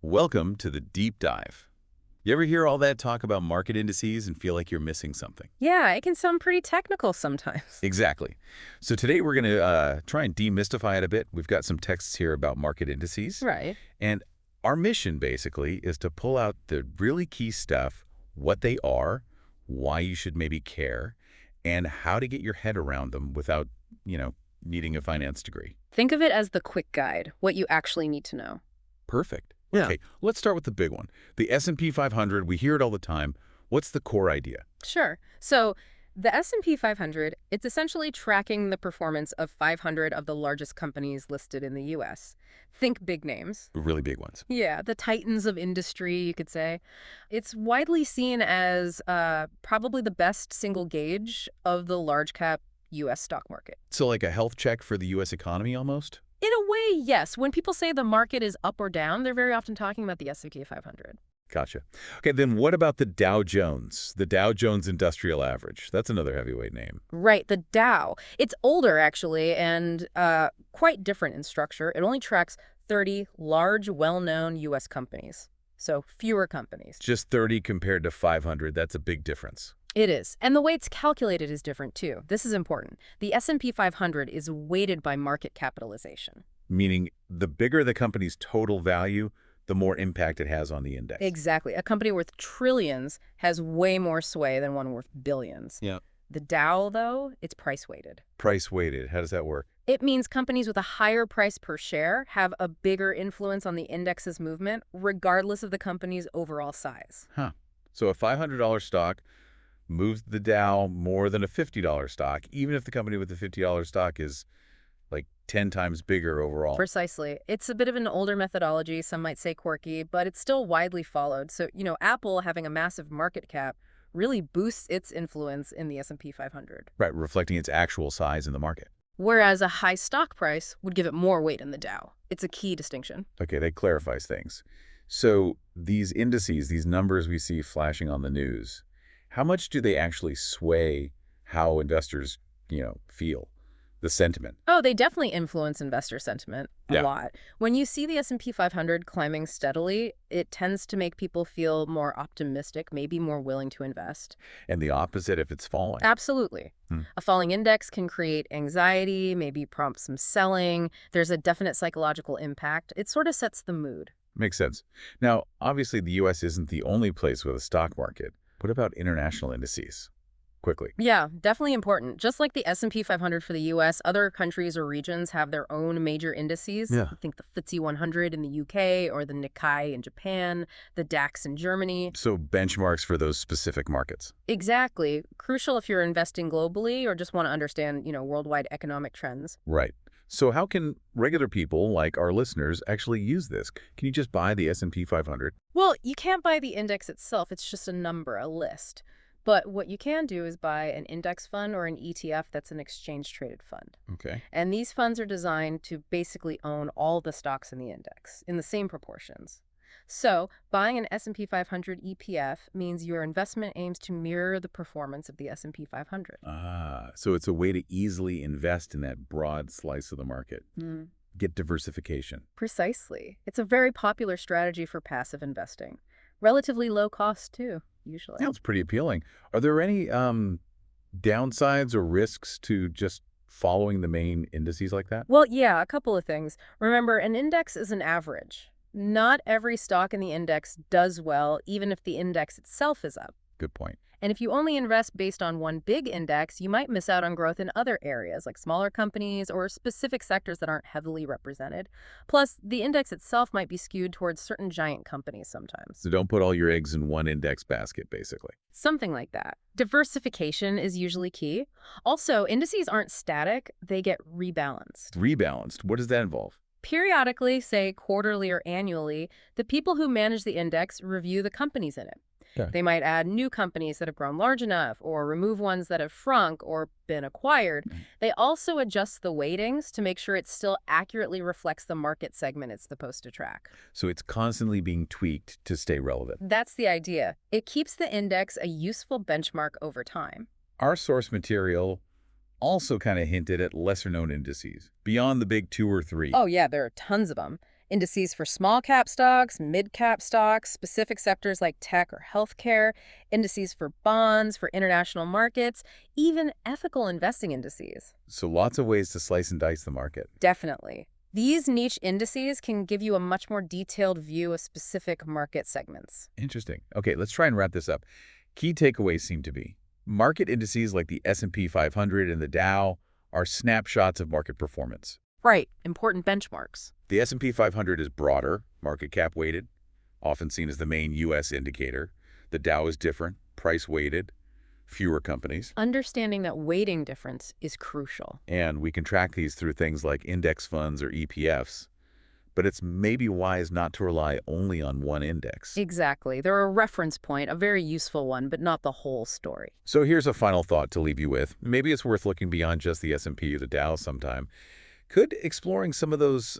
Welcome to the deep dive. You ever hear all that talk about market indices and feel like you're missing something? Yeah, it can sound pretty technical sometimes. Exactly. So today we're going to try and demystify it a bit. We've got some texts here about market indices. Right. And our mission basically is to pull out the really key stuff, what they are, why you should maybe care, and how to get your head around them without, needing a finance degree. Think of it as the quick guide, what you actually need to know. Perfect. Yeah. Okay, let's start with the big one. The S&P 500, we hear it all the time. What's the core idea? Sure. So the S&P 500, it's essentially tracking the performance of 500 of the largest companies listed in the U.S. Think big names. Really big ones. Yeah, the titans of industry, you could say. It's widely seen as probably the best single gauge of the large cap U.S. stock market. So like a health check for the U.S. economy almost? In a way, yes. When people say the market is up or down, they're very often talking about the S&P 500. Gotcha. Okay, then what about the Dow Jones? The Dow Jones Industrial Average. That's another heavyweight name. Right, the Dow. It's older, actually, and quite different in structure. It only tracks 30 large, well-known U.S. companies, so fewer companies. Just 30 compared to 500. That's a big difference. It is. And the way it's calculated is different, too. This is important. The S&P 500 is weighted by market capitalization. Meaning the bigger the company's total value, the more impact it has on the index. Exactly. A company worth trillions has way more sway than one worth billions. Yeah. The Dow, though, it's price-weighted. Price-weighted. How does that work? It means companies with a higher price per share have a bigger influence on the index's movement, regardless of the company's overall size. Huh. So a $500 stock moves the Dow more than a $50 stock, even if the company with the $50 stock is like 10 times bigger overall. Precisely. It's a bit of an older methodology, some might say quirky, but it's still widely followed. So, Apple having a massive market cap really boosts its influence in the S&P 500. Right, reflecting its actual size in the market. Whereas a high stock price would give it more weight in the Dow. It's a key distinction. Okay, that clarifies things. So these indices, these numbers we see flashing on the news, how much do they actually sway how investors, feel, the sentiment? Oh, they definitely influence investor sentiment a Yeah. lot. When you see the S&P 500 climbing steadily, it tends to make people feel more optimistic, maybe more willing to invest. And the opposite if it's falling. Absolutely. A falling index can create anxiety, maybe prompt some selling. There's a definite psychological impact. It sort of sets the mood. Makes sense. Now, obviously, the U.S. isn't the only place with a stock market. What about international indices? Quickly. Yeah, definitely important. Just like the S&P 500 for the U.S., other countries or regions have their own major indices. Yeah. Think the FTSE 100 in the U.K. or the Nikkei in Japan, the DAX in Germany. So benchmarks for those specific markets. Exactly. Crucial if you're investing globally or just want to understand, worldwide economic trends. Right. So how can regular people like our listeners actually use this? Can you just buy the S&P 500? Well, you can't buy the index itself. It's just a number, a list. But what you can do is buy an index fund or an ETF that's an exchange-traded fund. Okay. And these funds are designed to basically own all the stocks in the index in the same proportions. So buying an S&P 500 ETF means your investment aims to mirror the performance of the S&P 500. So it's a way to easily invest in that broad slice of the market. Get diversification. Precisely. It's a very popular strategy for passive investing. Relatively low cost, too, usually. Sounds pretty appealing. Are there any downsides or risks to just following the main indices like that? Well, yeah, a couple of things. Remember, an index is an average. Not every stock in the index does well, even if the index itself is up. Good point. And if you only invest based on one big index, you might miss out on growth in other areas, like smaller companies or specific sectors that aren't heavily represented. Plus, the index itself might be skewed towards certain giant companies sometimes. So don't put all your eggs in one index basket, basically. Something like that. Diversification is usually key. Also, indices aren't static, they get rebalanced. Rebalanced. What does that involve? Periodically, say quarterly or annually, the people who manage the index review the companies in it. Okay. They might add new companies that have grown large enough or remove ones that have shrunk or been acquired. They also adjust the weightings to make sure it still accurately reflects the market segment it's supposed to track. So it's constantly being tweaked to stay relevant. That's the idea. It keeps the index a useful benchmark over time. Our source material also kind of hinted at lesser-known indices, beyond the big 2 or 3. Oh, yeah, there are tons of them. Indices for small cap stocks, mid cap stocks, specific sectors like tech or healthcare, indices for bonds, for international markets, even ethical investing indices. So lots of ways to slice and dice the market. Definitely. These niche indices can give you a much more detailed view of specific market segments. Interesting. Okay, let's try and wrap this up. Key takeaways seem to be market indices like the S&P 500 and the Dow are snapshots of market performance. Right, important benchmarks. The S&P 500 is broader, market cap weighted, often seen as the main U.S. indicator. The Dow is different, price weighted, fewer companies. Understanding that weighting difference is crucial. And we can track these through things like index funds or EPFs. But it's maybe wise not to rely only on one index. Exactly. They're a reference point, a very useful one, but not the whole story. So here's a final thought to leave you with. Maybe it's worth looking beyond just the S&P or the Dow sometime. Could exploring some of those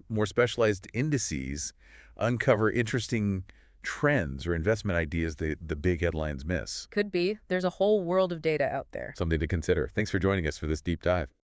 more specialized indices uncover interesting trends or investment ideas the big headlines miss? Could be. There's a whole world of data out there. Something to consider. Thanks for joining us for this deep dive.